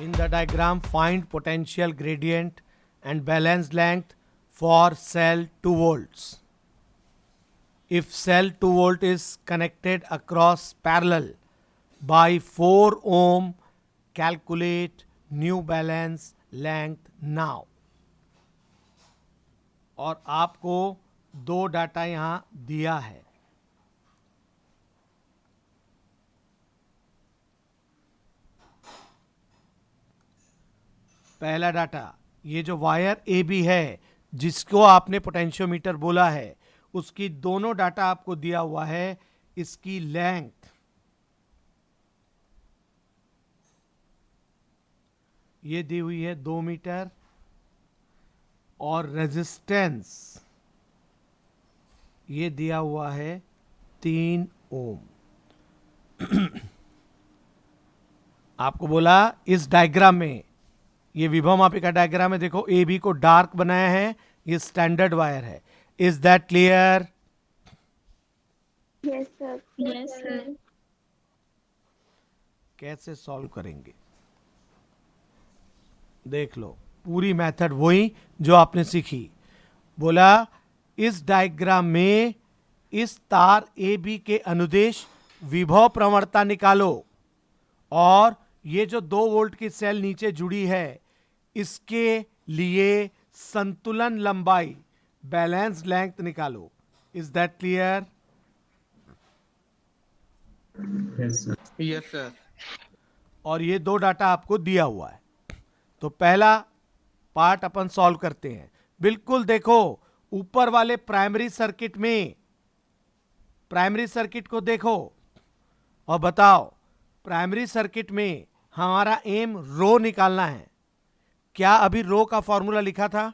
In the diagram, find potential gradient and balance length for cell 2 volts. If cell 2 volt is connected across parallel by 4 ohm, calculate new balance length now. और आपको दो data यहां दिया है. पहला data, ये जो wire A B है जिसको आपने पोटेंशियोमीटर बोला है, उसकी दोनों डाटा आपको दिया हुआ है. इसकी लेंथ ये दी हुई है 2 मीटर और रेजिस्टेंस ये दिया हुआ है 3 ओम. आपको बोला इस डायग्राम में, ये विभव मापी का डायग्राम है, देखो ए बी को डार्क बनाया है, ये स्टैंडर्ड वायर है. Is that clear? Yes sir. Yes sir. कैसे सॉल्व करेंगे देख लो. पूरी मेथड वही जो आपने सीखी. बोला इस डायग्राम में इस तार ए बी के अनुदेश विभव प्रवणता निकालो और ये जो 2 वोल्ट की सेल नीचे जुड़ी है इसके लिए संतुलन लंबाई बैलेंस लेंथ निकालो. Is that clear? Yes sir. और ये दो डाटा आपको दिया हुआ है. तो पहला पार्ट अपन सॉल्व करते हैं. बिल्कुल देखो ऊपर वाले प्राइमरी सर्किट में, प्राइमरी सर्किट को देखो और बताओ प्राइमरी सर्किट में हमारा एम रो निकालना है. क्या अभी रो का फॉर्मूला लिखा था?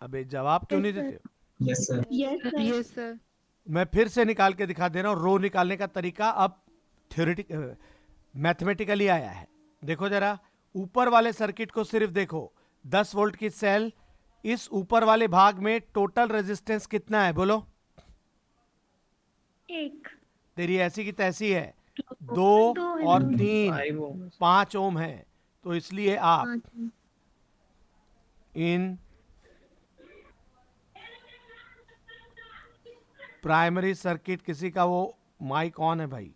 अबे जवाब क्यों नहीं देते? Yes sir. Yes sir. Yes sir. मैं फिर से निकाल के दिखा दे रहा हूं. रो निकालने का तरीका अब थ्योरेटिक मैथमेटिकली आया है. देखो जरा ऊपर वाले सर्किट को सिर्फ देखो. 10 वोल्ट की सेल, इस ऊपर वाले भाग में टोटल रेजिस्टेंस कितना है बोलो? 1. तेरी ऐसी की तैसी है. 2 दो है. और 3 5 ओम है. तो इसलिए आप इन प्राइमरी सर्किट, किसी का वो माइक ऑन है भाई.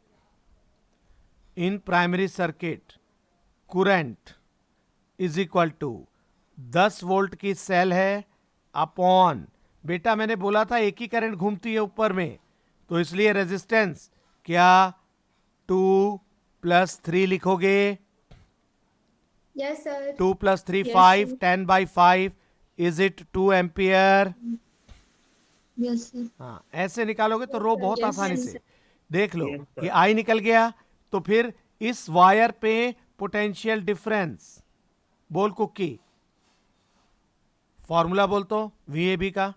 In primary circuit current is equal to 10 volt की सेल है अपॉन, बेटा मैंने बोला था एक ही करंट घूमती है ऊपर में, तो इसलिए रेजिस्टेंस क्या 2 + 3 लिखोगे? Yes sir. 2 + 3 Yes, 5, sir. 10/5. Is it 2 ampere? Yes sir. हाँ, ऐसे निकालोगे तो रो बहुत Yes, आसानी yes, से देख लो. Yes, sir. ये आई निकल गया. तो फिर इस वायर पे पोटेंशियल डिफरेंस बोल कुकी, फॉर्मूला बोल तो VAB का.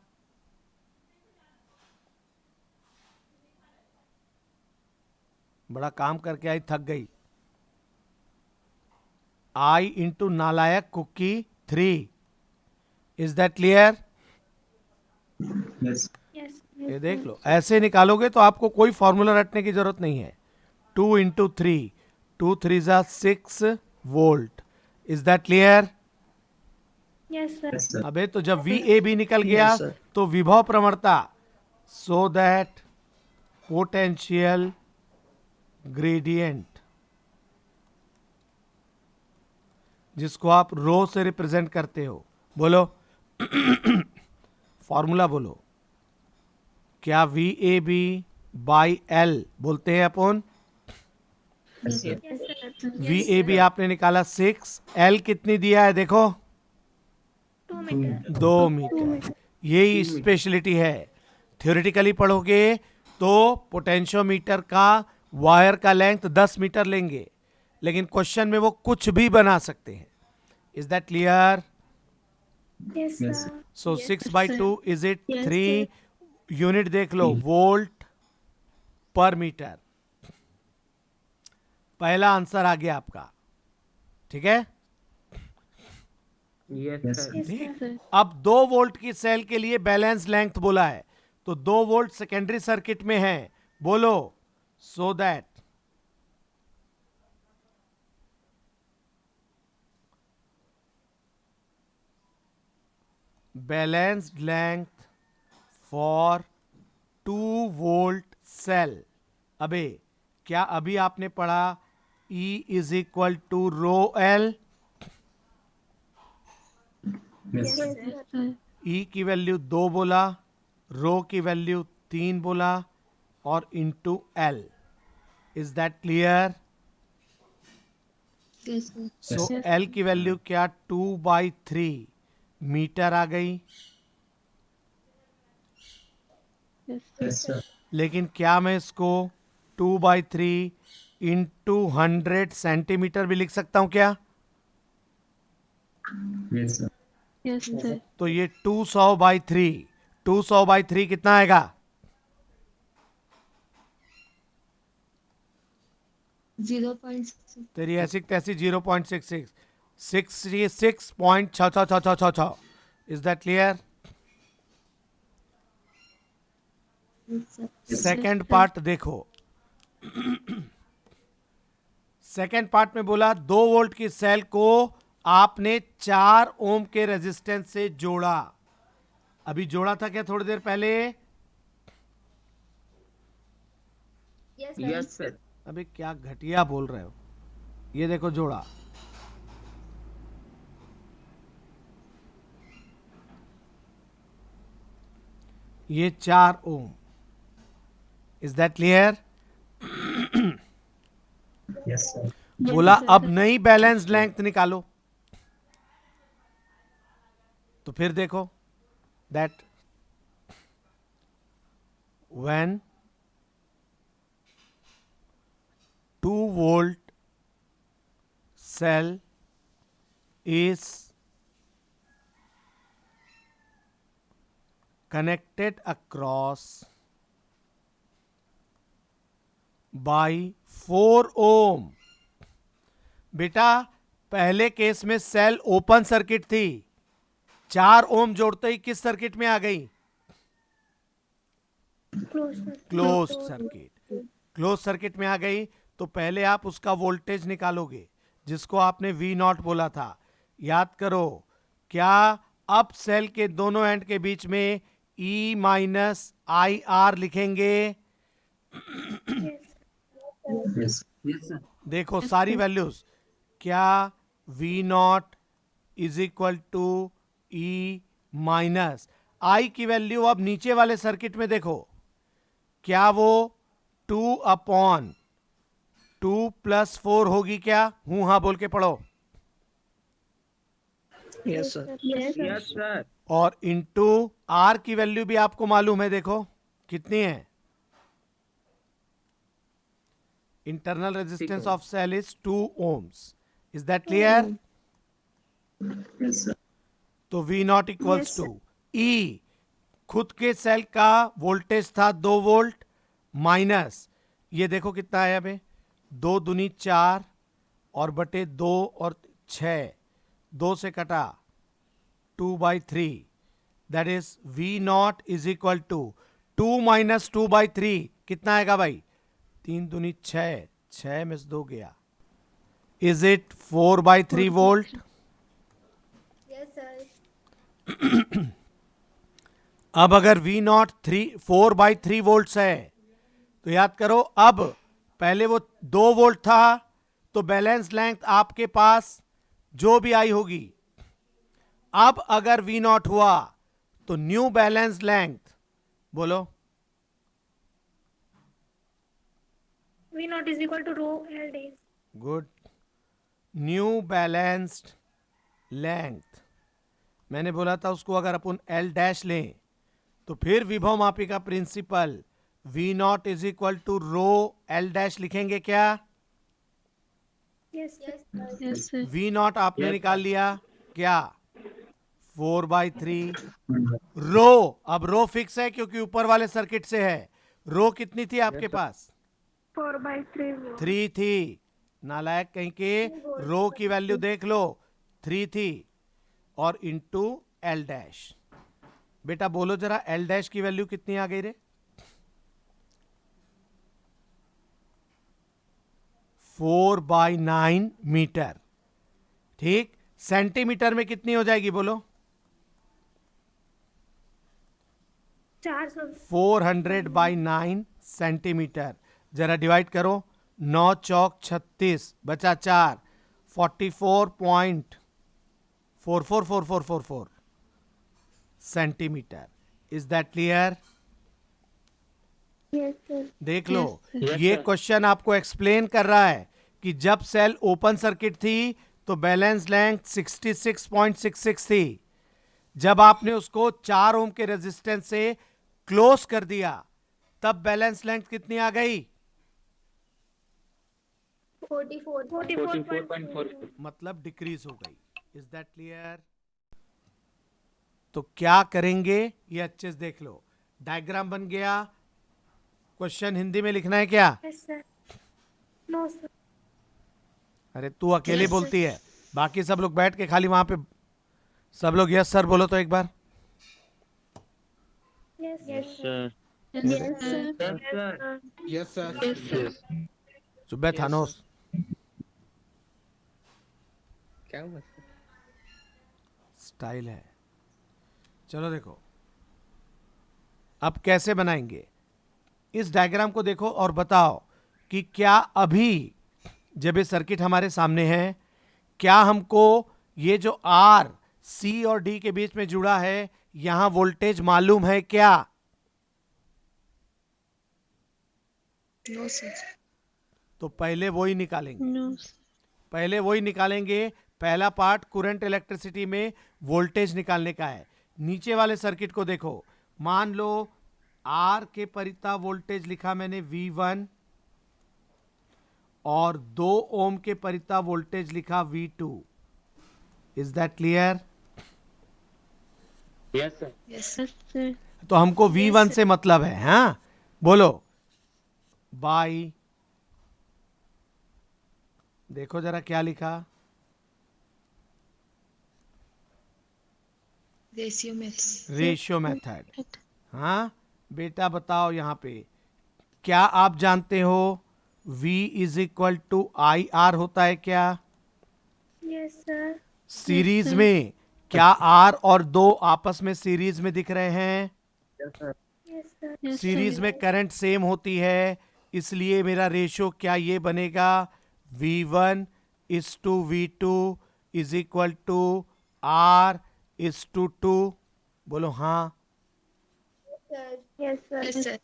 बड़ा काम करके आई, थक गई. I इंटू नालायक कुकी 3. Is that clear? Yes. Yes. ये देख लो, ऐसे निकालोगे तो आपको कोई फॉर्मूला रटने की जरूरत नहीं है. 2 × 3, 2 3 6 volt. Is that clear? Yes sir. Yes sir. अबे तो जब VAB निकल गया Yes, sir. तो विभव प्रवणता, सो दैट पोटेंशियल ग्रेडियंट, जिसको आप रो से रिप्रेजेंट करते हो, बोलो फॉर्मूला बोलो. क्या VAB/L बोलते हैं अपन? Yes sir. Yes sir. VAB आपने निकाला 6, L कितनी दिया है देखो? 2 मीटर. 2 मीटर. यही स्पेशलिटी है. थ्योरेटिकली पढ़ोगे तो पोटेंशियोमीटर का वायर का लेंथ 10 मीटर लेंगे, लेकिन क्वेश्चन में वो कुछ भी बना सकते हैं. Is that clear? Yes Yes, sir. So Yes, 6/2 is it Yes, 3 unit. देख लो वोल्ट पर मीटर. पहला आंसर आ गया आपका. ठीक है. Yes sir. ठीक. सर. अब 2 वोल्ट की सेल के लिए बैलेंस लेंथ बोला है, तो 2 वोल्ट सेकेंडरी सर्किट में है. बोलो so that balanced length for 2 volt cell. अबे क्या अभी आपने पढ़ा E is equal to rho L? Yes, sir. Yes, sir. E की वैल्यू 2 बोला, रो की वैल्यू 3 बोला और into L. Is that clear? Yes, sir. So Yes, L की वैल्यू क्या 2/3 मीटर आ गई। Yes, Yes, sir. लेकिन क्या मैं इसको 2/3 इंटू 100 सेंटीमीटर भी लिख सकता हूं क्या? Yes, sir. Yes, sir. तो ये 200/3, 200/3 कितना आएगा? 0.6. तेरी ऐसी तैसी 0.66, 66.6666। Is that clear? Yes, sir. Second part देखो। सेकेंड पार्ट में बोला 2 वोल्ट की सेल को आपने 4 ओम के रेजिस्टेंस से जोड़ा। अभी जोड़ा था क्या थोड़ी देर पहले? Yes, sir. अबे क्या घटिया बोल रहे हो? ये देखो जोड़ा। ये 4 ohm. Is that clear? Yes, sir. बोला अब नई बैलेंस लेंथ निकालो। तो फिर देखो that when 2 volt cell is connected across by 4 ohm। बेटा पहले केस में सेल ओपन सर्किट थी, 4 ओम जोड़ते ही किस सर्किट में आ गई? Close circuit. क्लोज सर्किट में आ गई तो पहले आप उसका वोल्टेज निकालोगे जिसको आपने V नॉट बोला था। याद करो, क्या अप सेल के दोनों एंड के बीच में E माइनस आई आर लिखेंगे? Yes. Yes, sir. देखो सारी वैल्यूज, क्या V naught is equal to E minus I की वैल्यू अब नीचे वाले सर्किट में देखो, क्या वो 2/2 + 4 होगी क्या? हूं हाँ बोल के पढ़ो। Yes, sir. Yes, sir. और इंटू आर की वैल्यू भी आपको मालूम है, देखो कितनी है? Internal resistance of cell is 2 ohms। Is that clear? Yes, sir. तो V naught equals to E, खुद के सेल का वोल्टेज था 2 वोल्ट माइनस ये देखो कितना है अबे, 2 दूनी 4 और बटे 2 और 6, 2 से कटा 2/3, that is V naught is equal to 2 minus 2/3 कितना आएगा भाई? 3 दूनी 6, 6 में से 2 गया। Is it 4/3 volt? Yes, sir. अब अगर V नॉट 4/3 वोल्ट है तो याद करो, अब पहले वो 2 वोल्ट था तो बैलेंस लेंथ आपके पास जो भी आई होगी, अब अगर V नॉट हुआ तो न्यू बैलेंस लेंथ बोलो। V naught is equal to rho L days. Good. New balanced length मैंने बोला था उसको अगर अपन L डैश लें तो फिर विभव मापी का principle V naught is equal to rho L dash लिखेंगे क्या? Yes, sir. Yes, sir. V naught आपने निकाल लिया क्या? 4/3 रो। अब रो फिक्स है क्योंकि ऊपर वाले सर्किट से है। रो कितनी थी आपके पास? 4/3 3 थी। नालायक कहीं के, रो की वैल्यू देख लो, 3 थी और इंटू L डैश। बेटा बोलो जरा L डैश की वैल्यू कितनी आ गई रे? 4/9 मीटर। ठीक, सेंटीमीटर में कितनी हो जाएगी बोलो? 400। 400/9 सेंटीमीटर। जरा डिवाइड करो, 9 चौक 36 बचा 4, 44.444444 centimetre. Is that clear? Yes, sir. देख लो, Yes, ये sir. क्वेश्चन आपको एक्सप्लेन कर रहा है कि जब सेल ओपन सर्किट थी तो बैलेंस लेंथ 66.66 थी। जब आपने उसको 4 ओम के रेजिस्टेंस से क्लोज कर दिया तब बैलेंस लेंथ कितनी आ गई? 44.4. मतलब डिक्रीज हो गई। Is that clear? तो क्या करेंगे ये अच्छे से देख लो। डायग्राम बन गया। क्वेश्चन हिंदी में लिखना है क्या? Yes, sir. No, sir. अरे तू अकेले बोलती है, बाकी सब लोग बैठ के खाली वहां पे सब लोग यस सर बोलो तो एक बार। Yes, Yes, sir. sir. Yes, sir. Yes, sir. Yes, sir. Yes, sir. सुबह थानोस। क्या हुआ? स्टाइल है। चलो देखो अब कैसे बनाएंगे। इस डायग्राम को देखो और बताओ कि क्या अभी जब ये सर्किट हमारे सामने है, क्या हमको ये जो आर सी और डी के बीच में जुड़ा है यहां वोल्टेज मालूम है क्या? No, sir. तो पहले वो ही निकालेंगे। No. पहले वही निकालेंगे। पहला पार्ट करंट इलेक्ट्रिसिटी में वोल्टेज निकालने का है। नीचे वाले सर्किट को देखो, मान लो आर के परिता वोल्टेज लिखा मैंने V1 और 2 ओम के परिता वोल्टेज लिखा V2। Is that clear? Yes, sir. Yes, sir. तो हमको V1 से मतलब है, हाँ बोलो बाई, देखो जरा क्या लिखा, Ratio method. Ratio method. हाँ बेटा बताओ यहां पे क्या आप जानते हो V is equal to I R होता है क्या? Yes, sir. सीरीज में क्या आर और 2 आपस में सीरीज में दिख रहे हैं? Yes, sir. Yes, sir. Series में करंट सेम होती है, इसलिए मेरा रेशियो क्या ये बनेगा, V1 is to V2 is equal to R is to 2। बोलो हाँ। Yes, sir. Yes, sir.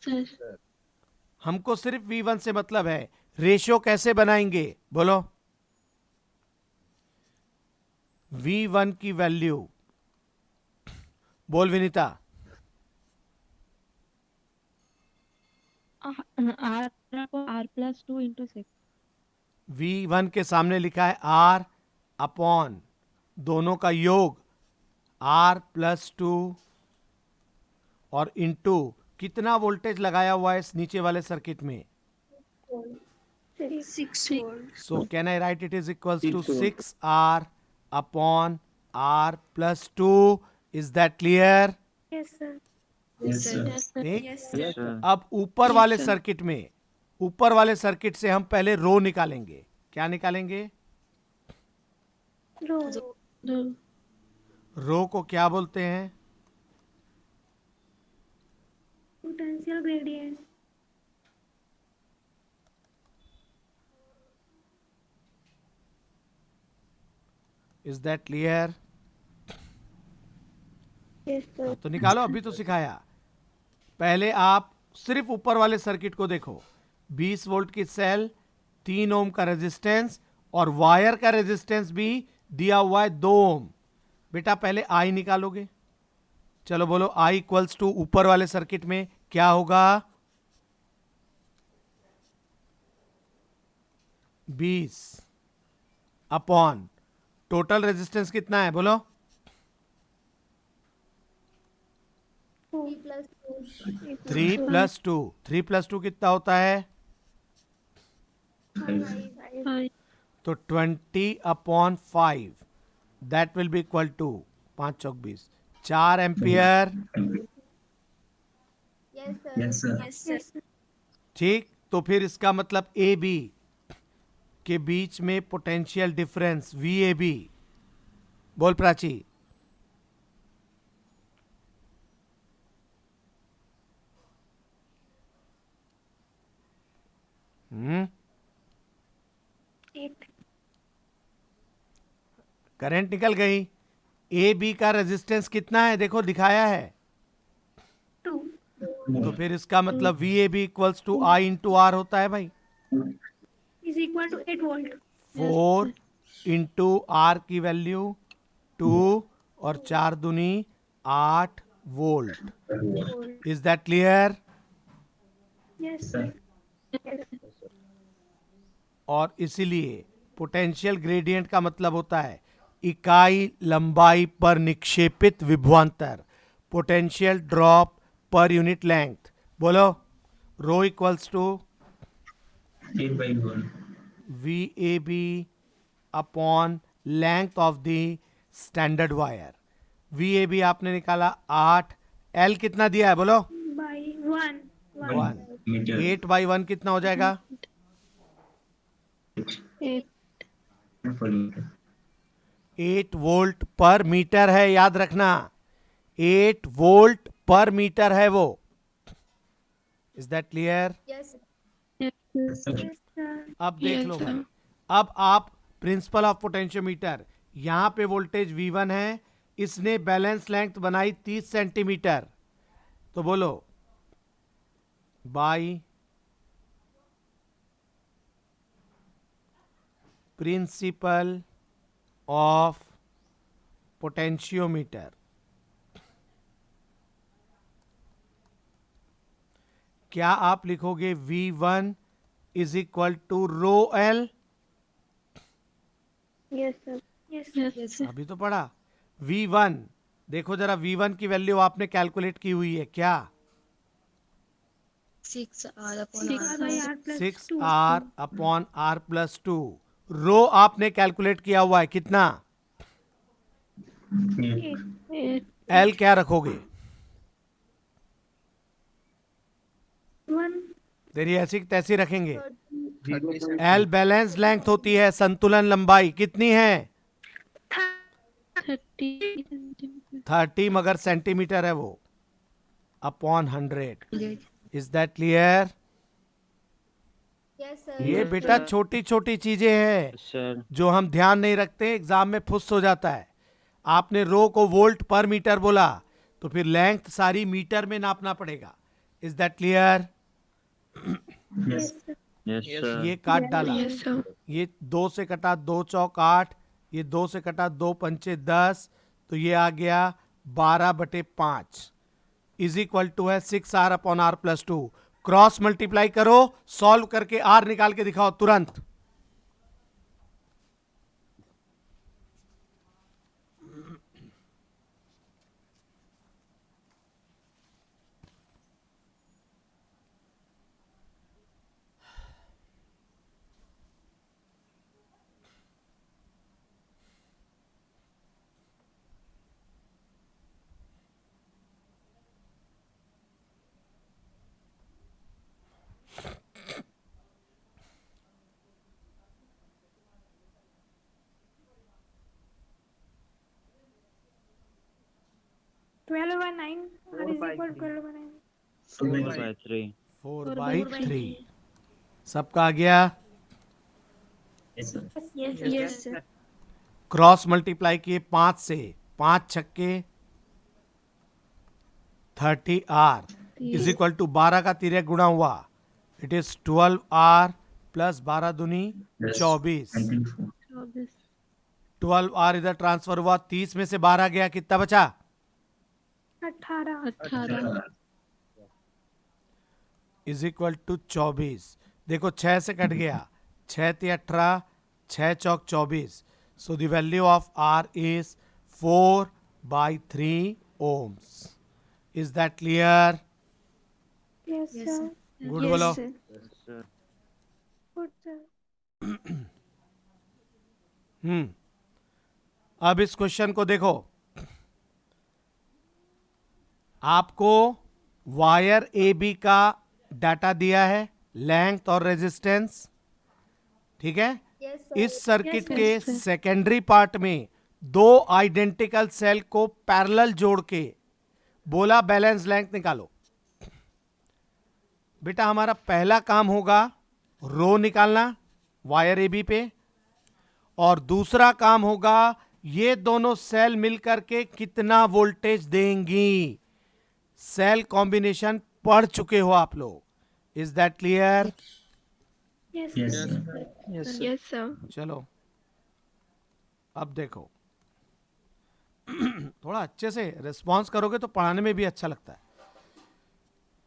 हमको सिर्फ V1 से मतलब है। रेशियो कैसे बनाएंगे बोलो? V1 की वैल्यू बोल विनीता। R+2 into 6. V1 के सामने लिखा है R अपॉन दोनों का योग R+2 और इंटू कितना वोल्टेज लगाया हुआ है इस नीचे वाले सर्किट में? 6 volt. So can I write it is equals to 6 volt. 6R upon R+2। Is that clear? Yes, sir. Yes, sir. ठीक। Yes, Yes, sir. अब ऊपर वाले सर्किट में, ऊपर वाले सर्किट से हम पहले रो निकालेंगे। क्या निकालेंगे? Rho. रो को क्या बोलते हैं? Potential gradient. Is that clear? Yes, sir. तो निकालो, अभी तो सिखाया। पहले आप सिर्फ ऊपर वाले सर्किट को देखो, 20 वोल्ट की सेल, 3 ओम का रेजिस्टेंस और वायर का रेजिस्टेंस भी दिया हुआ है 2 ओम। बेटा पहले आई निकालोगे। चलो बोलो आई इक्वल्स टू ऊपर वाले सर्किट में क्या होगा? 20 अपॉन टोटल रेजिस्टेंस कितना है बोलो? 3 प्लस 2। 3 प्लस 2 कितना होता है? तो 20/5 that will be equal to 5 चौक 20, 4 ampere. Yes, sir. Yes, sir. ठीक, तो फिर इसका मतलब ए बी के बीच में पोटेंशियल डिफरेंस VAB, बोल प्राची। एट करंट निकल गई। AB का रेजिस्टेंस कितना है, देखो दिखाया है, टू तो फिर इसका मतलब VAB equals to I into R होता है भाई। Is equal to 8 volt. 4 into R की वैल्यू 2 और 4 दूनी 8 volt. Is that clear? Yes sir. और इसीलिए पोटेंशियल ग्रेडियंट का मतलब होता है इकाई लंबाई पर निक्षेपित विभवांतर, potential drop per unit length. बोलो, rho equals to 8/1 VAB upon length of the standard wire. VAB आपने निकाला 8, L कितना दिया है बोलो? बाई 1 1। मीटर 8/1 कितना हो जाएगा? 8 पर मीटर 8 वोल्ट पर मीटर है, याद रखना, 8 वोल्ट पर मीटर है वो। Is that clear? Yes. Sir. अब देख Yes, लो sir. भाई, अब आप प्रिंसिपल ऑफ पोटेंशियोमीटर, यहां पे वोल्टेज V1 है, इसने बैलेंस लेंथ बनाई 30 सेंटीमीटर, तो बोलो बाई प्रिंसिपल ऑफ पोटेंशियोमीटर, क्या आप लिखोगे V1 is equal to rho L? Yes sir yes Yes. अभी तो पढ़ा। V1 देखो जरा, V1 की वैल्यू आपने कैलकुलेट की हुई है क्या? 6R upon 6 R. By R plus 6R upon R plus 2। Rho आपने कैलकुलेट किया हुआ है कितना? 8 L क्या रखोगे? 1 तेरी ऐसी तैसी रखेंगे। 30 L बैलेंस लेंथ होती है, संतुलन लंबाई कितनी है? 30 centimeter. 30 मगर सेंटीमीटर है वो, upon 100। Is that clear? Yes, sir. ये बेटा छोटी छोटी चीजें हैं सर। जो हम ध्यान नहीं रखते, एग्जाम में फुस हो जाता है। आपने रो को वोल्ट पर मीटर बोला, तो फिर लेंथ सारी मीटर में नापना पड़ेगा। Is that clear? Yes yes sir. ये काट डाला, Yes, sir. ये 2 से कटा 2 चौक 8, ये 2 से कटा 2 पंचे 10, तो ये आ गया 12/5 इज इक्वल टू है 6R upon R plus 2। Cross multiply करो, सॉल्व करके R निकाल के दिखाओ तुरंत। Twelve by 9 R is equal to 12 by 9 4/3। 4/3 सबका आ गया। Yes sir Yes, sir. Cross multiply किए 5 से, 5 छक्के 30R इज इक्वल टू 12 का तिर्यक गुणा हुआ, इट इज 12R प्लस 12 दूनी 24। 24. 12R इधर ट्रांसफर हुआ, 30 में से 12 गया, कितना बचा? 18 18. Is equal to 24। देखो 6 से कट गया, 6 × 18, 6 चौक 24, so the value of R is 4/3 ohms। Is that clear? Yes Yes, sir sir. Good Yes, बोलो। sir. Yes sir. Good sir अब इस क्वेश्चन को देखो, आपको वायर AB का डाटा दिया है, लेंथ और रेजिस्टेंस, ठीक है? इस सर्किट Yes, के sir. सेकेंडरी पार्ट में दो आइडेंटिकल सेल को पैरेलल जोड़ के बोला बैलेंस लेंथ निकालो। बेटा हमारा पहला काम होगा रो निकालना वायर ए बी पे, और दूसरा काम होगा ये दोनों सेल मिलकर के कितना वोल्टेज देंगी। सेल कॉम्बिनेशन पढ़ चुके हो आप लोग, is that clear? Yes, Yes, sir. sir. Yes, sir. Yes, sir. चलो अब देखो थोड़ा अच्छे से रिस्पॉन्स करोगे तो पढ़ाने में भी अच्छा लगता है।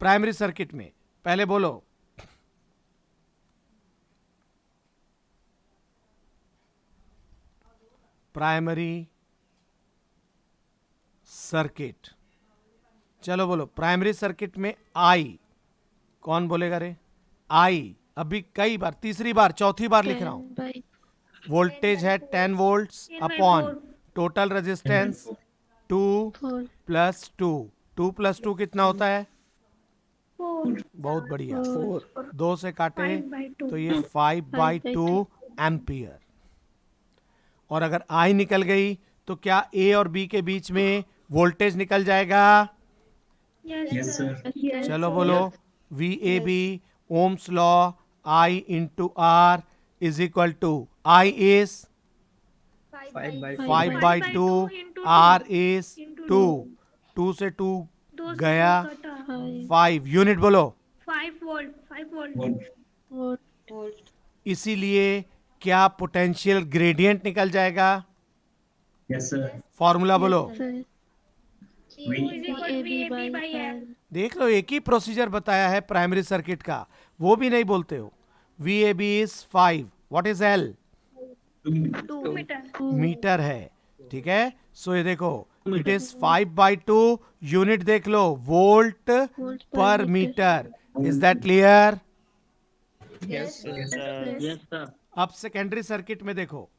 प्राइमरी सर्किट में पहले बोलो प्राइमरी सर्किट। चलो बोलो प्राइमरी सर्किट में आई, कौन बोलेगा रे? आई अभी कई बार, तीसरी बार चौथी बार लिख रहा हूं। 10/4. वोल्टेज है 10 volts 10/4. Upon total resistance 2 plus 2। 2 plus 2 कितना होता है? 4. बहुत बढ़िया, 2 से काटे 5/2. तो ये 5/2 एम्पियर। और अगर आई निकल गई तो क्या ए और बी के बीच में वोल्टेज निकल जाएगा? Yes, Yes, sir. sir. Yes. चलो बोलो V A B ohm's law I into R is equal to I is 5/2 R is 2। 2 से 2 2 से गया 2 कटा. 5 यूनिट बोलो। 5 volt. 5 volt. One. 4. इसीलिए क्या पोटेंशियल ग्रेडियंट निकल जाएगा? Yes, sir. फॉर्मूला बोलो। Sir. Q is equal to VAB VAB by by L. देख लो एक ही प्रोसीजर बताया है प्राइमरी सर्किट का, वो भी नहीं बोलते हो। V A B is 5, what is L? 2 meter. Metre है, ठीक है। सो ये देखो इट इज 5/2, यूनिट देख लो वोल्ट Volt पर metre. Is that clear? Yes, sir. अब सेकेंडरी सर्किट में देखो,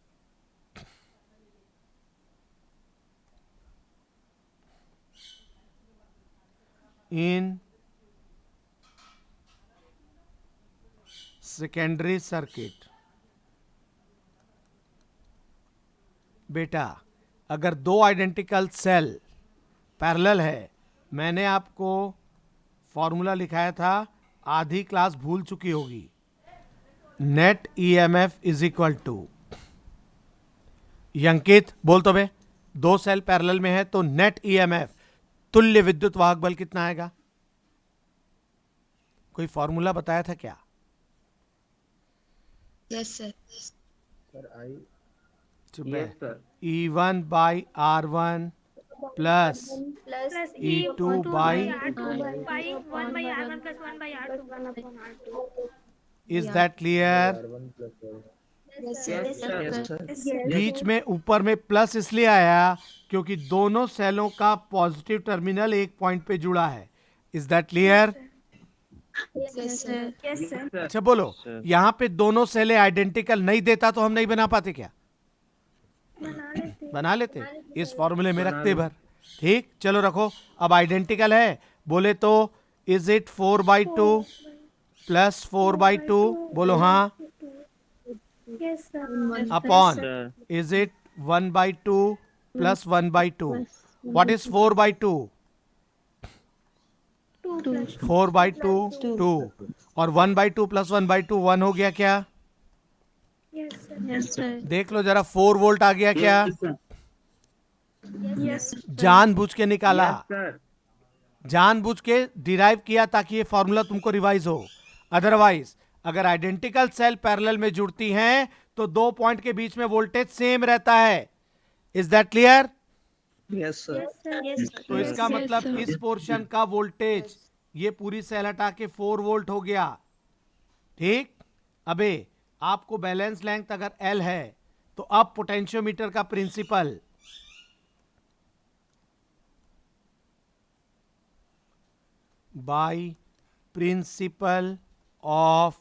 इन सेकेंडरी सर्किट बेटा अगर दो आइडेंटिकल सेल पैरेलल है, मैंने आपको फॉर्मूला लिखाया था, आधी क्लास भूल चुकी होगी। Net EMF is equal to, Ankit बोल तो बे, दो सेल पैरेलल में है तो नेट ईएमएफ तुल्य विद्युत वाहक बल कितना आएगा? कोई फॉर्मूला बताया था क्या? Yes, sir. Yes, sir. E1 by R1 plus Plus E2 E2 by R2 by 1 by R1 plus 1 by R2. is that clear? Yes, Yes, sir. Yes, sir. बीच में ऊपर में प्लस इसलिए आया क्योंकि दोनों सेलों का पॉजिटिव टर्मिनल एक पॉइंट पे जुड़ा है। Is that clear? Yes, sir. Yes, sir. अच्छा बोलो, Sir. यहाँ पे दोनों सेलें आइडेंटिकल नहीं देता तो हम नहीं बना पाते क्या? बना लेते. बना लेते, इस फॉर्मूले में रखते भर। ठीक, चलो रखो। अब आइडेंटिकल है बोले तो इज इट 4/2 प्लस 4/2? बोलो हाँ। Yes, sir. Upon Sir. Is it 1/2 plus 1/2? What is 4/2? 2 plus 4/2 2, और 1/2 प्लस 1/2 1 हो गया क्या? Yes, sir. Yes, sir. देख लो जरा, 4 वोल्ट आ गया क्या? Yes. जानबूझ के निकाला, Sir. जानबूझ के डिराइव किया ताकि ये फॉर्मूला तुमको रिवाइज हो। अदरवाइज अगर आइडेंटिकल सेल पैरेलल में जुड़ती हैं तो दो पॉइंट के बीच में वोल्टेज सेम रहता है। Is that clear? Yes, sir. Yes, sir. Yes, sir. तो इसका Yes, मतलब sir. इस पोर्शन का वोल्टेज ये पूरी सेल हटा के 4 वोल्ट हो गया। ठीक, अबे आपको बैलेंस लेंथ अगर L है तो अब पोटेंशियोमीटर का principle, by principle of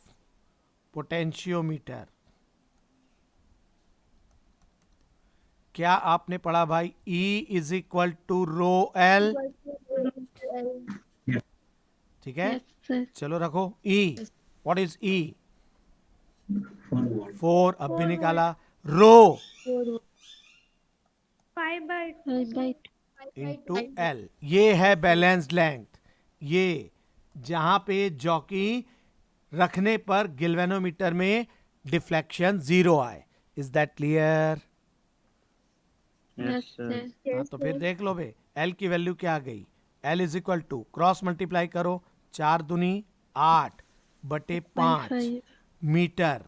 potentiometer, क्या आपने पढ़ा भाई? E is equal to rho L. ठीक है, Yes, sir. चलो रखो E। What is E? 4 volt. 4, अब भी 4 निकाला। Rho 4 5 by 5 by into L, ये है बैलेंस लेंथ। ये जहां पे जॉकी रखने पर गिल्वेनोमीटर में डिफ्लेक्शन 0 आए। Is that clear? Yes, sir. हाँ, तो फिर देख लो बे, एल की वैल्यू क्या आ गई। L is equal to, cross multiply करो, 4 दूनी 8 बटे 5 5 मीटर।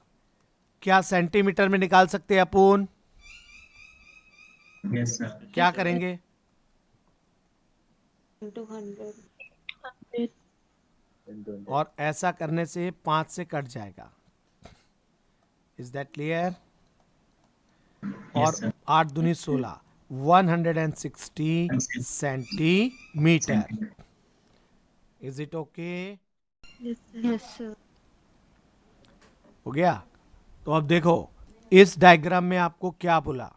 क्या सेंटीमीटर में निकाल सकते हैं अपन? Yes, sir. क्या करेंगे? into 100 और ऐसा करने से 5 से कट जाएगा। Is that clear? और sir. 8 दूनी 16, 160 centimetre. Is it okay? yes sir हो गया? तो अब देखो, इस डायग्राम में आपको क्या बोला?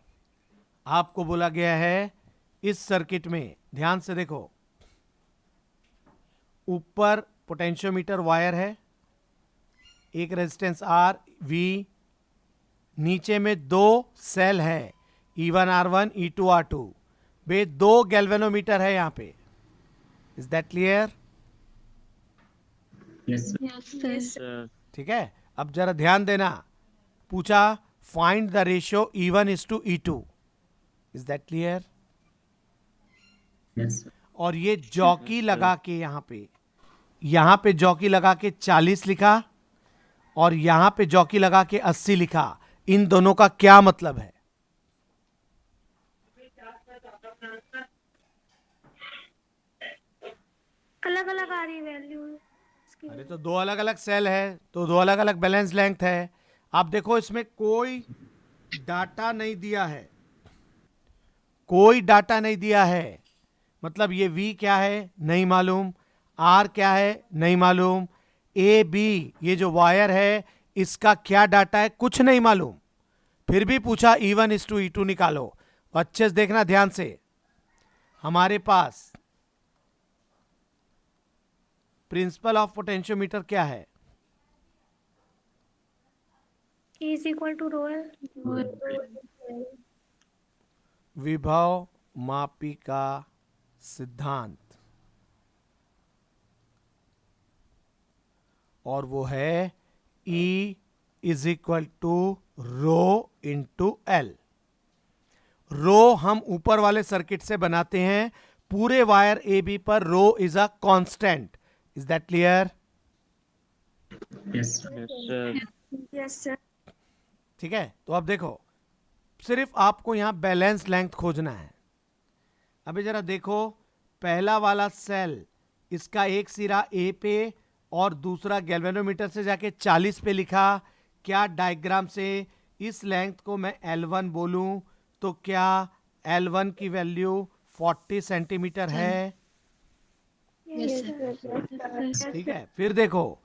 आपको बोला गया है इस सर्किट में, ध्यान से देखो, ऊपर पोटेंशियोमीटर वायर है, एक रेजिस्टेंस आर वी, नीचे में 2 सेल है, E1 R1 E2 R2, वे 2 गैल्वेनोमीटर है यहां पे। Is that clear? Yes, sir. yes sir Sir. ठीक है, अब जरा ध्यान देना, पूछा find the ratio E1 is to E2। Is that clear? Yes, sir. और ये जॉकी लगा के यहां पे जॉकी लगा के 40 लिखा, और यहां पे जॉकी लगा के 80 लिखा। इन दोनों का क्या मतलब है? अलग अलग आ रही वैल्यू इसकी। अरे तो 2 अलग अलग सेल है, तो 2 अलग अलग बैलेंस लेंथ है। आप देखो, इसमें कोई डाटा नहीं दिया है, कोई डाटा नहीं दिया है। मतलब ये V क्या है नहीं मालूम, R क्या है नहीं मालूम, ए बी ये जो वायर है इसका क्या डाटा है कुछ नहीं मालूम। फिर भी पूछा E1 is to E2 निकालो। अच्छे से देखना ध्यान से, हमारे पास प्रिंसिपल ऑफ पोटेंशियोमीटर क्या है? E is equal to rho L। विभव मापी का सिद्धांत, और वो है E is equal to rho into L. Rho हम ऊपर वाले सर्किट से बनाते हैं, पूरे वायर ए बी पर rho is a constant. Is that clear? Yes, sir. Yes, sir. Yes sir. ठीक है, तो अब देखो, सिर्फ आपको यहां बैलेंस लेंथ खोजना है। अभी जरा देखो, पहला वाला सेल, इसका एक सिरा ए पे और दूसरा गैल्वेनोमीटर से जाके 40 पे लिखा। क्या डायग्राम से इस लेंथ को मैं L1 बोलूं तो क्या L1 की वैल्यू 40 सेंटीमीटर है? yes sir ठीक है, फिर देखो,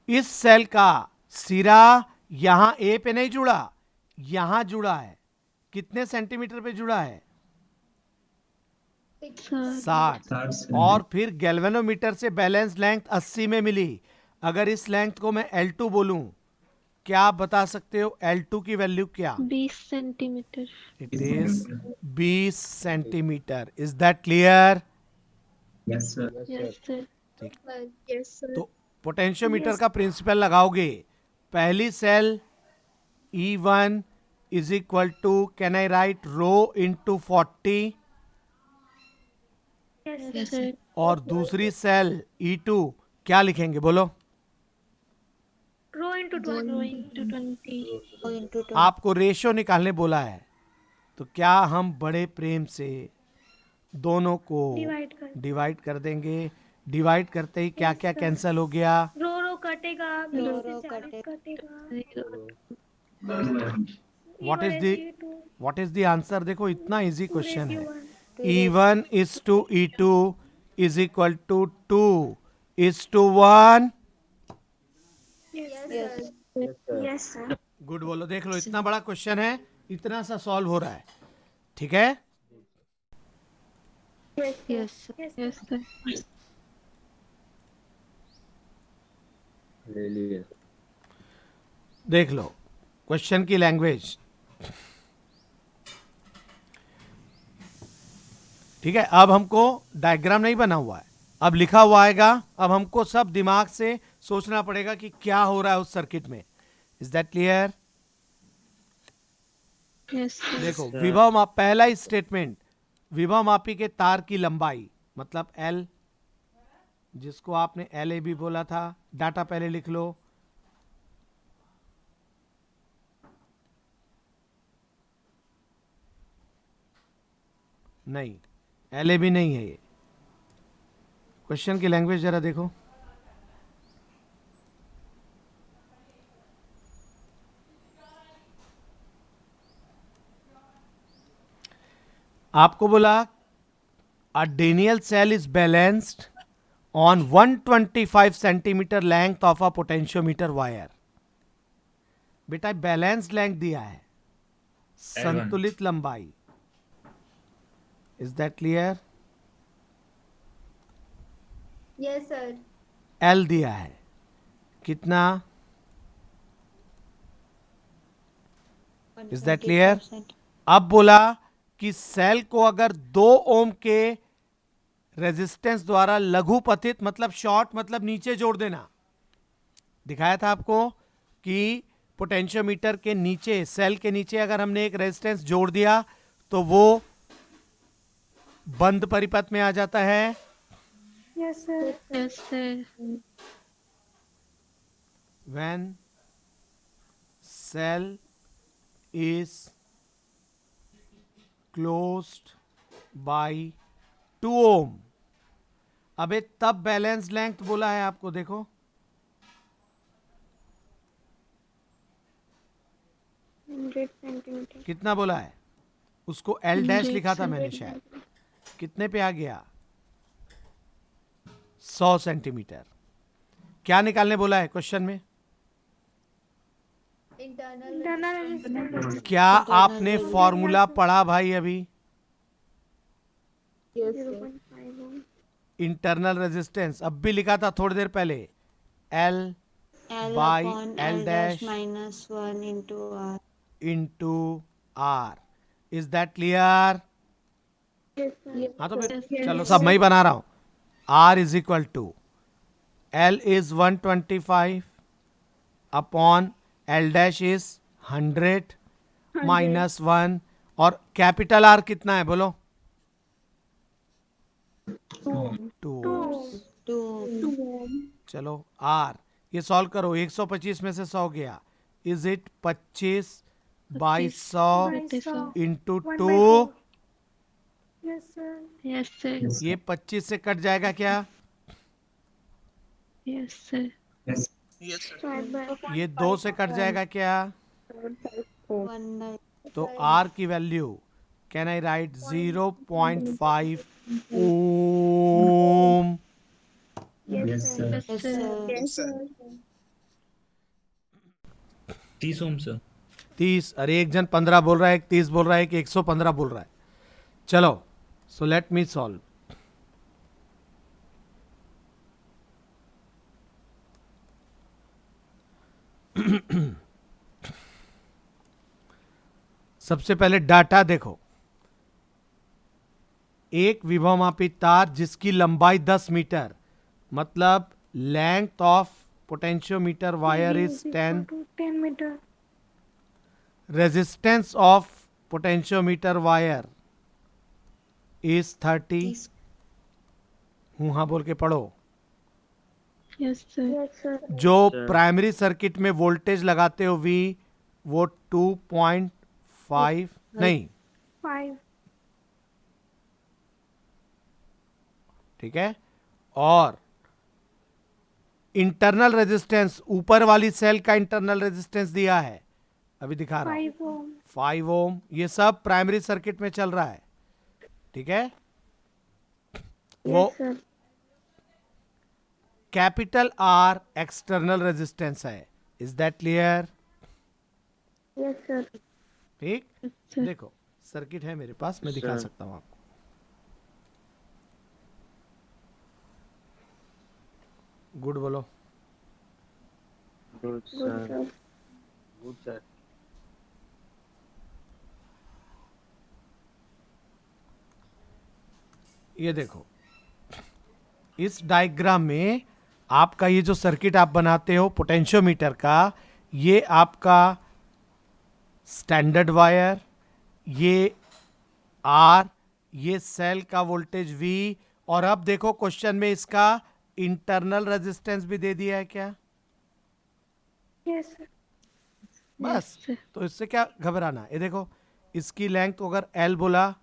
इस सेल का सिरा यहां ए पे नहीं जुड़ा, यहां जुड़ा है। कितने सेंटीमीटर पे जुड़ा है? 60। 60 और फिर गैल्वेनोमीटर से बैलेंस लेंथ 80 में मिली। अगर इस लेंथ को मैं L2 बोलूं, क्या आप बता सकते हो L2 की वैल्यू क्या? 20 centimetre it is 20 centimetre. Is that clear? Yes, sir. yes sir yes sir. तो पोटेंशियोमीटर का प्रिंसिपल लगाओगे, पहली cell E1 is equal to, can I write rho into 40, yes sir और दूसरी सेल E2 क्या लिखेंगे बोलो? Rho into Rho 20। into 20 आपको रेशियो निकालने बोला है, तो क्या हम बड़े प्रेम से दोनों को डिवाइड कर डिवाइड कर देंगे? डिवाइड करते ही क्या क्या कैंसिल हो गया? रो रो कटेगा, 20 से रो 40 कटेगा। What is the what is the answer? देखो, इतना इजी क्वेश्चन है। 1। E1 is to E2 is equal to 2 is to 1। Yes sir. Good बोलो, देख लो, इतना बड़ा क्वेश्चन है, इतना सा सॉल्व हो रहा है। ठीक है, yes sir yes sir देख लो क्वेश्चन की लैंग्वेज, ठीक है। अब हमको डायग्राम नहीं बना हुआ है, अब लिखा हुआ आएगा। अब हमको सब दिमाग से सोचना पड़ेगा कि क्या हो रहा है उस सर्किट में। Is that clear? Yes, sir. देखो sir. विभव माप, पहला ही स्टेटमेंट, विभव मापी के तार की लंबाई मतलब एल, जिसको आपने एल ए भी बोला था। डाटा पहले लिख लो। नहीं, एल ए भी नहीं है ये। क्वेश्चन की लैंग्वेज जरा देखो। आपको बोला a Daniell cell is balanced on 125 centimetre length of a potentiometer wire. बेटा बैलेंस लेंथ दिया है, संतुलित लंबाई। Is that clear? Yes, sir. L दिया है कितना? Is that clear? अब बोला कि सेल को अगर 2 ओम के रेजिस्टेंस द्वारा लघुपतित मतलब शॉर्ट मतलब नीचे जोड़ देना, दिखाया था आपको कि पोटेंशियोमीटर के नीचे, सेल के नीचे अगर हमने एक रेजिस्टेंस जोड़ दिया तो वो बंद परिपथ में आ जाता है। Yes, sir. Yes, sir. when cell is closed by 2 ohm। अबे तब बैलेंस लेंथ बोला है आपको, देखो 100 centimeter. कितना बोला है, उसको एल डैश 100 लिखा था मैंने शायद। कितने पे आ गया? 100 सेंटीमीटर। क्या निकालने बोला है क्वेश्चन में? Internal resistance. क्या आपने फॉर्मूला पढ़ा भाई अभी? Yes, sir. 0.5 ohm. Internal resistance अब भी लिखा था थोड़ी देर पहले, L L by upon L L dash dash minus 1 into R. Into R. Is that clear? Yes, sir. हाँ तो फिर Yes, चलो yes. सब मैं ही बना रहा हूं। R is equal to L is 125 upon L dash is 100 minus 1, और कैपिटल आर कितना है बोलो? 2। 2. 2 ohm. चलो आर ये सॉल्व करो, 125 में से 100 गया, is it 25 by 100 By 100. Into 1 by 2। 4. Yes, sir. Yes, sir. Yes, ये 25 से कट जाएगा क्या? Yes, sir. yes, Square by ये 2 से कट जाएगा क्या? 1 by तो आर की value can I write 0.5 ohm. yes, sir. Yes, yes, sir. sir. Yes, sir. 30 ohm sir. 30, अरे एक जन 15 बोल रहा है, एक 30 बोल रहा है, एक 115 बोल रहा है। चलो सो लेट मी सॉल्व। सबसे पहले डाटा देखो, एक विभवमापी तार जिसकी लंबाई 10 मीटर मतलब length of potentiometer wire is 10, 10 meter. Resistance of potentiometer wire is 30। हूं हाँ बोल के पढ़ो। Yes, sir. Yes, sir. जो Sir. प्राइमरी सर्किट में वोल्टेज लगाते हो वी, वो 2.5 नहीं, 5. ठीक है। और इंटरनल रेजिस्टेंस, ऊपर वाली सेल का इंटरनल रेजिस्टेंस दिया है, अभी दिखा रहा हूं, 5 ohm. 5 ओम। ये सब प्राइमरी सर्किट में चल रहा है, ठीक है। वो Yes, sir. Capital R external resistance है। Is that clear? Yes, sir. ठीक, Yes, sir. देखो सर्किट है मेरे पास, मैं दिखा Sir. सकता हूं आपको। गुड बोलो। Good Good, sir. sir. Good, sir. ये देखो, इस डायग्राम में आपका ये जो सर्किट आप बनाते हो पोटेंशियोमीटर का, ये आपका स्टैंडर्ड वायर, ये आर, ये सेल का वोल्टेज वी, और अब देखो क्वेश्चन में इसका इंटरनल रेजिस्टेंस भी दे दिया है क्या? Yes, sir. बस, sir. तो इससे क्या घबराना? ये देखो, इसकी लेंथ को अगर एल बोला,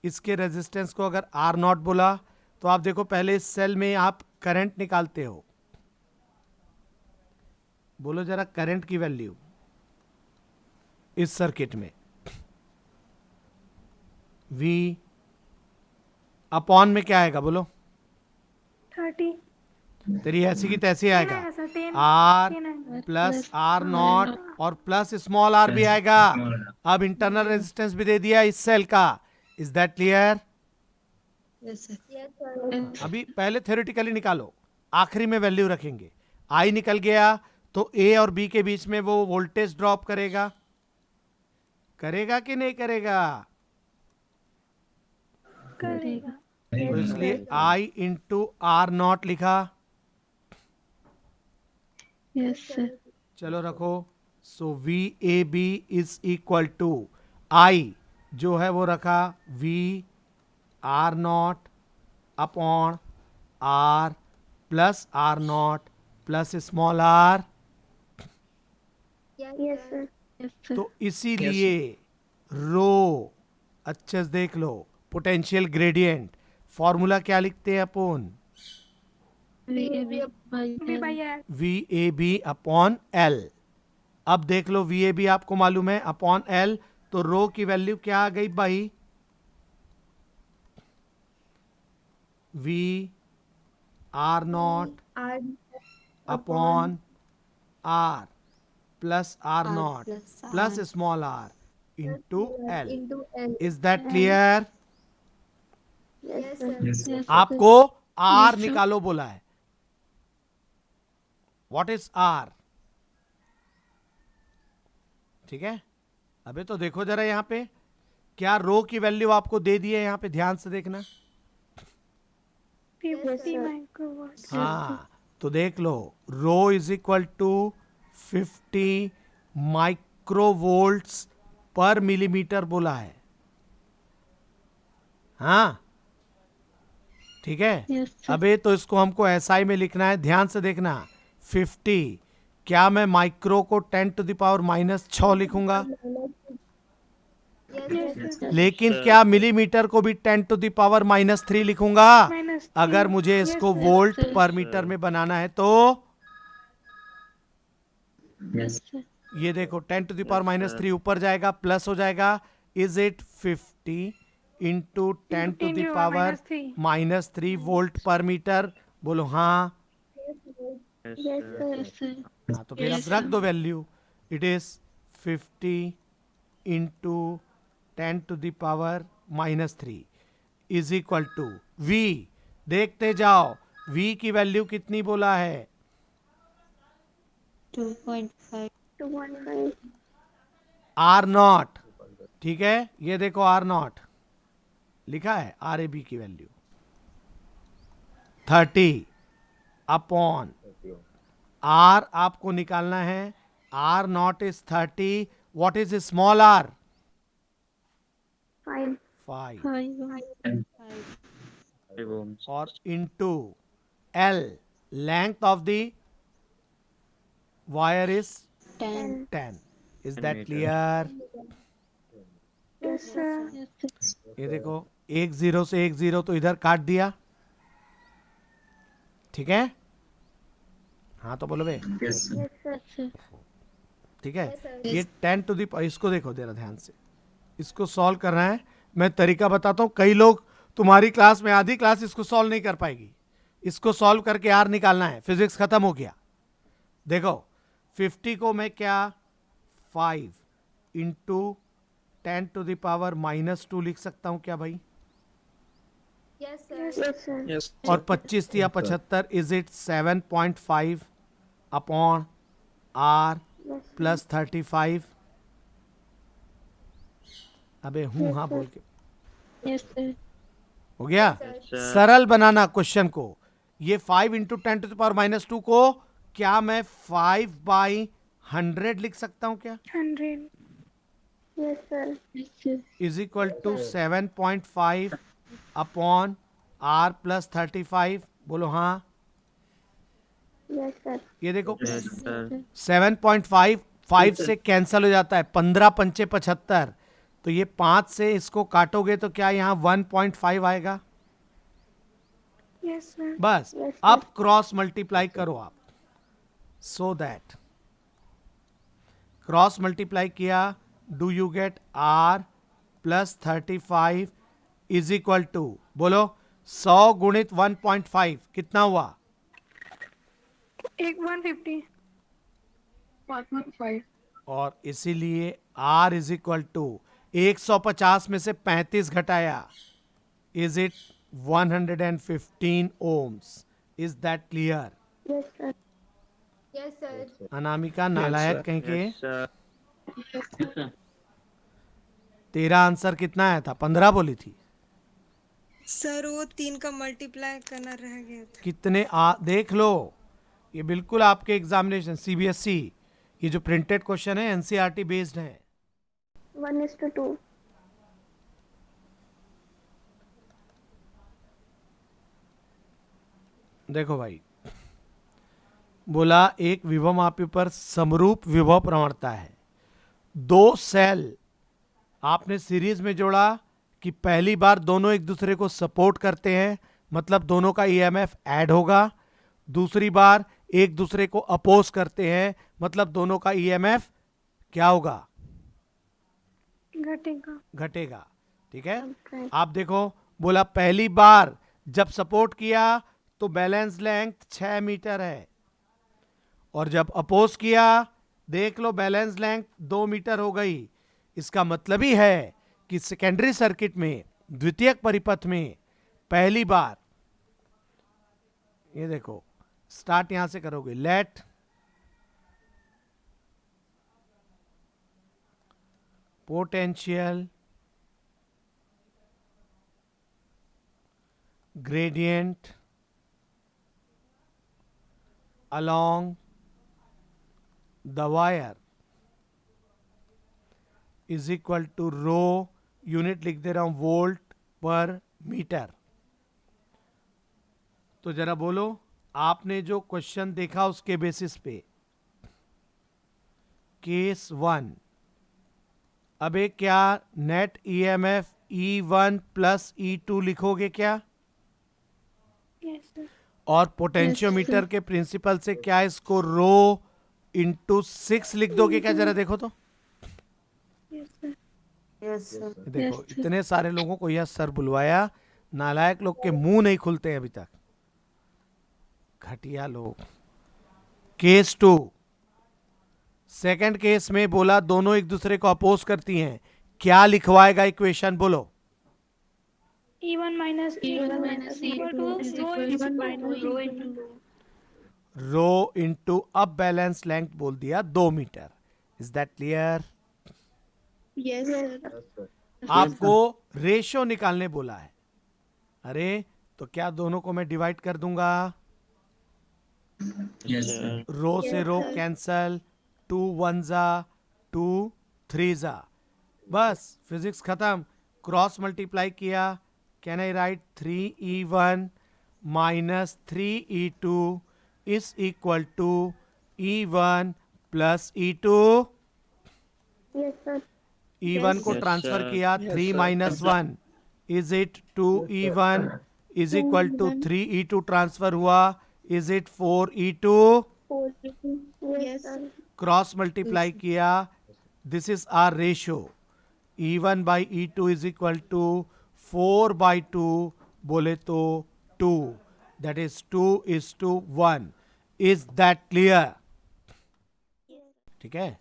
इसके रेजिस्टेंस को अगर आर नॉट बोला, तो आप देखो पहले इस सेल में आप करंट निकालते हो। बोलो जरा करंट की वैल्यू इस सर्किट में। V अपॉन में क्या आएगा बोलो? 30. तेरी ऐसी की तैसी आएगा, आएगा सर, 10. आर 10 आएगा. प्लस आर नॉट और प्लस स्मॉल आर भी आएगा। अब इंटरनल रेजिस्टेंस भी दे दिया इस सेल का। Is that clear? Yes, sir. Yes, sir. अभी पहले थ्योरेटिकली निकालो, आखिरी में वैल्यू रखेंगे। आई निकल गया तो ए और बी के बीच में वो वोल्टेज ड्रॉप करेगा, करेगा कि नहीं करेगा? करेगा. तो इसलिए आई इंटू आर नॉट लिखा। Yes, sir. चलो रखो। So V A B is equal to I जो है वो रखा V R naught upon R plus R naught plus small R. Yes, sir. Yes, sir. तो इसीलिए रो, अच्छे से देख लो, पोटेंशियल ग्रेडियंट फॉर्मूला क्या लिखते हैं अपन? VAB by V by L. L. V A B upon L. अब देख लो वी ए बी आपको मालूम है अपॉन एल, तो रो की वैल्यू क्या आ गई भाई? V R naught R upon R plus R R naught plus plus R. Small R into L. into L. Is that clear? Yes, sir. Yes, sir. Yes, आपको आर Yes, sir. निकालो बोला है। What is R? ठीक है, अबे तो देखो जरा यहां पे क्या रो की वैल्यू आपको दे दी है, यहां पे ध्यान से देखना। 50 microwatts. हाँ, तो देख लो रो इज इक्वल टू 50 माइक्रोवोल्ट्स पर मिलीमीटर बोला है। हाँ ठीक है। Yes, sir. अबे तो इसको हमको एसआई में लिखना है, ध्यान से देखना। 50, क्या मैं माइक्रो को 10 टू द पावर -6 लिखूंगा? Yes, sir. लेकिन क्या मिलीमीटर को भी 10 टू द पावर -3 लिखूंगा? -3. अगर मुझे Yes, इसको sir. Volt sir. पर मीटर में बनाना है तो Yes. Sir. ये देखो 10 टू द पावर -3 ऊपर जाएगा, प्लस हो जाएगा। Is it 50 into 10 to the power -3 volt पर मीटर? बोलो हाँ। Yes, sir. Yes, sir. हाँ, तो फिर अब Yes, रख sir. दो value. It is 50 into 10 to the power -3 is equal to V. देखते जाओ वी की वैल्यू कितनी बोला है? 2.5. 2.5. R naught. ठीक है, ये देखो आर नॉट लिखा है, आर ए बी की वैल्यू 30 अपॉन आर आपको निकालना है। R naught is 30। What is small R? 5. 5 5. 5 ohms. और into L, length of the wire is 10. 10। Is 10 that meter. Clear? Yes, sir. Yes, sir. ये देखो एक जीरो से एक जीरो तो इधर काट दिया। ठीक है, हाँ तो बोलो बे। Yes, sir. Yes, sir. Yes, sir. ठीक है, Yes, sir. ये 10 टू दी, इसको देखो जरा ध्यान से, इसको सॉल्व करना है। मैं तरीका बताता हूँ, कई लोग तुम्हारी क्लास में आधी क्लास इसको सॉल्व नहीं कर पाएगी। इसको सॉल्व करके आर निकालना है, फिजिक्स खत्म हो गया। देखो 50 को मैं क्या 5 इंटू 10 टू द पावर -2 लिख सकता हूँ क्या भाई? Yes, sir. Yes, sir. Yes. और 25 या 75 is it 7.5 upon R Yes. Plus 35। अबे हूँ हाँ बोल के Yes, sir. हो गया। sir. सरल बनाना क्वेश्चन को। ये 5 इंटू 10⁻⁻2 को क्या मैं 5/100 लिख सकता हूं क्या? 100. Yes, sir. Yes, sir. Is equal to 7.5 upon r plus 35। बोलो हाँ। Yes, sir. ये देखो Yes, sir. 7.5 5 से कैंसिल हो जाता है, 15 पंचे 75, तो ये 5 से इसको काटोगे तो क्या यहाँ 1.5 आएगा? Yes, sir. बस Yes, sir. अब क्रॉस मल्टीप्लाई करो आप, सो दैट क्रॉस मल्टीप्लाई किया, do you get r plus 35 is equal to, बोलो 100 गुणित 1.5 कितना हुआ? 150. 515. और इसीलिए r इज इक्वल टू 150 में से 35 घटाया, is it 115 ohms. Is that clear? Yes, sir. Yes, sir. Anamika नालायक कहीं के, Yes, sir. तेरा आंसर कितना आया था? 15 बोली थी। सर वो 3 का मल्टीप्लाई करना रह गया था। कितने देख लो, ये बिल्कुल आपके एग्जामिनेशन सीबीएसई, ये जो प्रिंटेड क्वेश्चन है एनसीईआरटी बेस्ड है। 1:2. देखो भाई, बोला एक विभव मापी पर समरूप विभव प्रवणता है। दो सेल आपने सीरीज में जोड़ा कि पहली बार दोनों एक दूसरे को सपोर्ट करते हैं, मतलब दोनों का ईएमएफ ऐड होगा। दूसरी बार एक दूसरे को अपोज करते हैं, मतलब दोनों का ईएमएफ क्या होगा? घटेगा. घटेगा। ठीक है, Okay. आप देखो, बोला पहली बार जब सपोर्ट किया तो बैलेंस लेंथ 6 मीटर है, और जब अपोज किया देख लो बैलेंस लेंथ 2 मीटर हो गई। इसका मतलब ही है कि सेकेंडरी सर्किट में, द्वितीयक परिपथ में पहली बार, ये देखो स्टार्ट यहां से करोगे, let potential gradient along the wire is equal to rho, unit लिख दे रहा हूं वोल्ट पर मीटर। तो जरा बोलो, आपने जो क्वेश्चन देखा उसके बेसिस पे, केस 1, अबे क्या net EMF E1 plus E2 लिखोगे क्या? Yes, sir. और पोटेंशियोमीटर के प्रिंसिपल से क्या इसको रो इंटू 6 लिख दोगे क्या? जरा देखो तो। Yes, sir. Yes, sir. देखो Yes, sir. इतने सारे लोगों को यह सर बुलवाया, नालायक लोग के मुंह नहीं खुलते हैं अभी तक, घटिया लोग। केस 2, सेकंड केस में बोला दोनों एक दूसरे को अपोज करती हैं, क्या लिखवाएगा इक्वेशन? बोलो। E1 minus E1 E2 minus is equal E2 to is rho equal into to rho into rho rho into अब बैलेंस लेंथ बोल दिया 2 metre. Is that clear? Yes, sir. आपको रेशियो निकालने बोला है। अरे तो क्या दोनों को मैं डिवाइड कर दूंगा? Yes, sir. रो से रो कैंसल, 2 1 जा 2 3 जा, बस फिजिक्स खत्म। क्रॉस मल्टीप्लाई किया, can I write 3E1 minus 3E2 is equal to E1 plus E2। Yes, sir. E1 को Yes, ट्रांसफर sir. किया, 3 minus 1 is it 2E1 is equal to 3E2 transfer हुआ, is it 4E2। 4. Yes, Yes. sir. Cross multiply किया, this is our ratio, E1 by E2 is equal to 4/2, बोले तो 2, that is 2:1। Is that clear? ठीक है,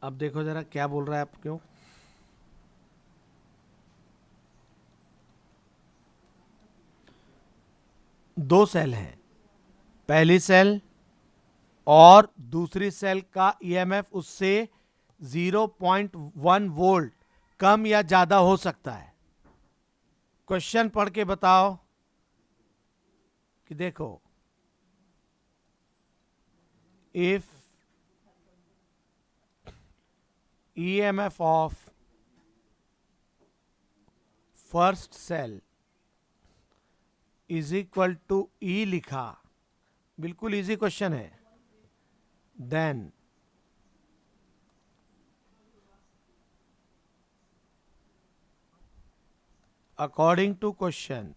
अब देखो जरा क्या बोल रहा है आप, क्यों? दो सेल हैं, पहली सेल और दूसरी सेल का ईएमएफ उससे 0.1 वोल्ट कम या ज्यादा हो सकता है। क्वेश्चन पढ़ के बताओ कि देखो, if EMF of first cell is equal to E लिखा, बिल्कुल इजी क्वेश्चन है, then according to question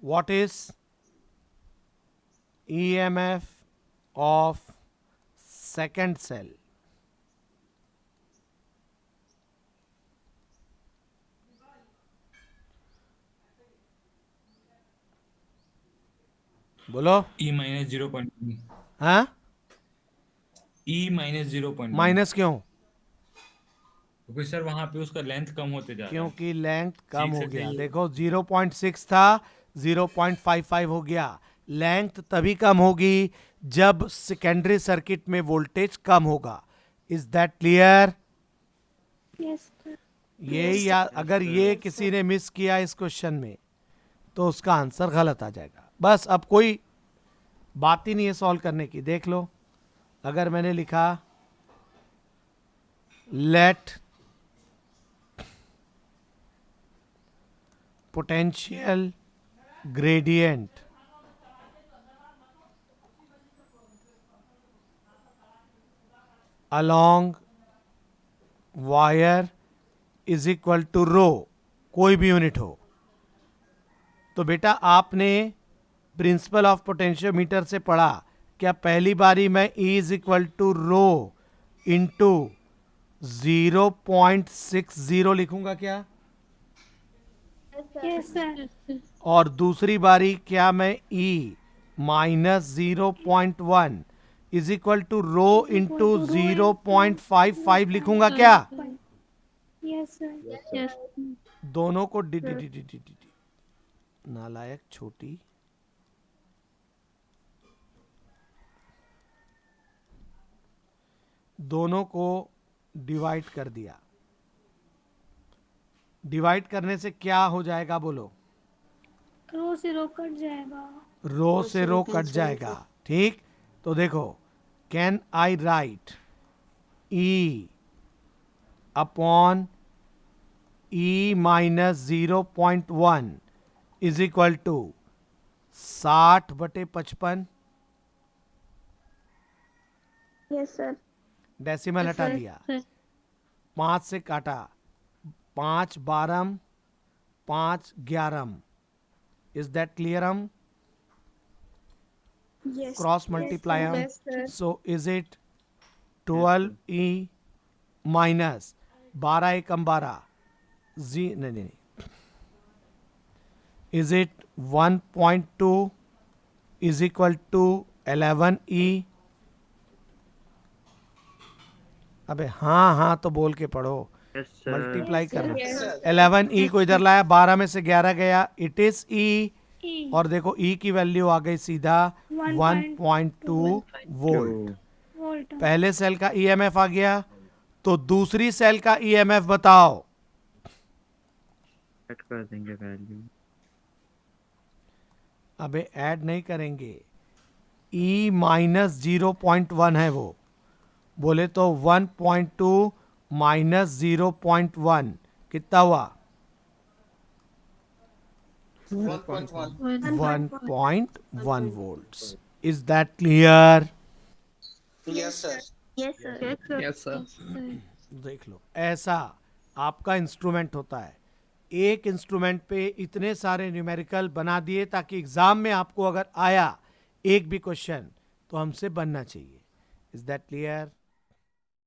what is EMF of second cell? बोलो। E minus 0.1. हाँ, E minus 0.1. माइनस क्यों? क्योंकि सर वहां पे उसका लेंथ कम होते जा रहा है। क्योंकि लेंथ कम ठीक हो से गया। चाहिए। देखो 0.6 था, 0.55 हो गया। लेंथ तभी कम होगी जब सेकेंडरी सर्किट में वोल्टेज कम होगा। Is that clear? Yes, sir. ये या अगर ये किसी ने मिस किया इस क्वेश्चन में तो उसका आंसर गलत आ जाएगा। बस अब कोई बात ही नहीं है सॉल्व करने की। देख लो, अगर मैंने लिखा let potential gradient along wire is equal to rho, कोई भी यूनिट हो, तो बेटा आपने प्रिंसिपल ऑफ पोटेंशियोमीटर से पढ़ा क्या? पहली बारी मैं E is equal to rho into 0.60 लिखूंगा क्या? Yes, sir. और दूसरी बारी क्या मैं E minus 0.1 is equal to rho into 0.55 लिखूंगा क्या? Yes, sir. Yes. दोनों को डी डी डी डी डी डी नालायक छोटी, दोनों को डिवाइड कर दिया। डिवाइड करने से क्या हो जाएगा बोलो? रो से रो कट जाएगा। रो से रो कट जाएगा। ठीक, तो देखो, can I write E upon E minus 0.1 is equal to 60/55। Yes, sir. Decimal हटा दिया, 5 से काटा, 5 12 5 11। Is that clear? हम Yes. क्रॉस मल्टीप्लाई हम, Yes, sir. So is it 12E minus 12 एकम 12 जी नहीं नहीं, is it 1.2 is equal to 11E। अबे हाँ हाँ तो बोल के पढ़ो, Yes, sir. मल्टीप्लाई कर Yes, sir. 11E को इधर लाया, 12 में से 11 गया, इट इज E। E. और देखो E की वैल्यू आ गई सीधा 1.2 वोल्ट। वोल्ट। पहले सेल का EMF आ गया, तो दूसरी सेल का EMF बताओ। ऐड कर देंगे वैल्यू। अबे ऐड नहीं करेंगे, E माइनस 0.1 है वो, बोले तो 1.2 माइनस 0.1 कितना हुआ? 1.1 volts. Is that clear? Yes, sir. Yes, sir. Yes, sir. देख लो, ऐसा आपका इंस्ट्रूमेंट होता है। एक इंस्ट्रूमेंट पे इतने सारे न्यूमेरिकल बना दिए ताकि एग्जाम में आपको अगर आया एक भी क्वेश्चन तो हमसे बनना चाहिए। Is that clear?